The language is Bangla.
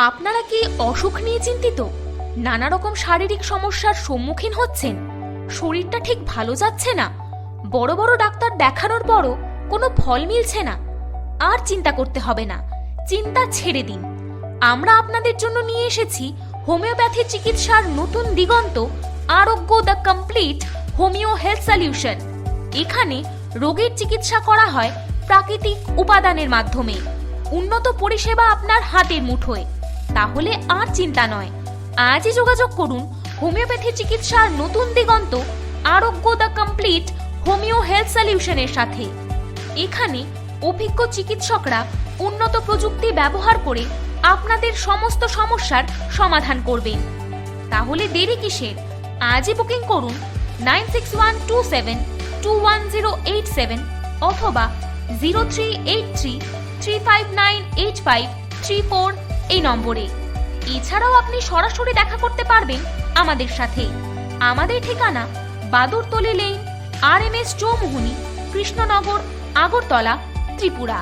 আপনারা কি অসুখ নিয়ে চিন্তিত? নানা রকম শারীরিক সমস্যার সম্মুখীন হচ্ছেন? শরীরটা ঠিক ভালো যাচ্ছে না? বড় বড় ডাক্তার দেখানোর পরও কোনো ফল মিলছে না? আর চিন্তা করতে হবে না, চিন্তা ছেড়ে দিন। আমরা আপনাদের জন্য নিয়ে এসেছি হোমিওপ্যাথি চিকিৎসার নতুন দিগন্ত, আরোগ্য the complete homeo health solution. এখানে রোগের চিকিৎসা করা হয় প্রাকৃতিক উপাদানের মাধ্যমে। উন্নত পরিষেবা আপনার হাতের মুঠোয়। তাহলে আর চিন্তা নয়, আজই যোগাযোগ করুন হোমিওপ্যাথি চিকিৎসার নতুন দিগন্ত, আরোগ্য দ্য কমপ্লিট হোমিও হেলথ সলিউশনের সাথে। এখানে অভিজ্ঞ চিকিৎসকরা উন্নত প্রযুক্তি ব্যবহার করে আপনাদের সমস্ত সমস্যার সমাধান করবেন। তাহলে দেরি কিসের? আজই বুকিং করুন 9612721087 অথবা 0383359853 এই নম্বরে। এছাড়াও আপনি সরাসরি দেখা করতে পারবেন আমাদের সাথে। আমাদের ঠিকানা বাদুরতলি লেন, RMS চৌমুহনী, কৃষ্ণনগর, আগরতলা, ত্রিপুরা।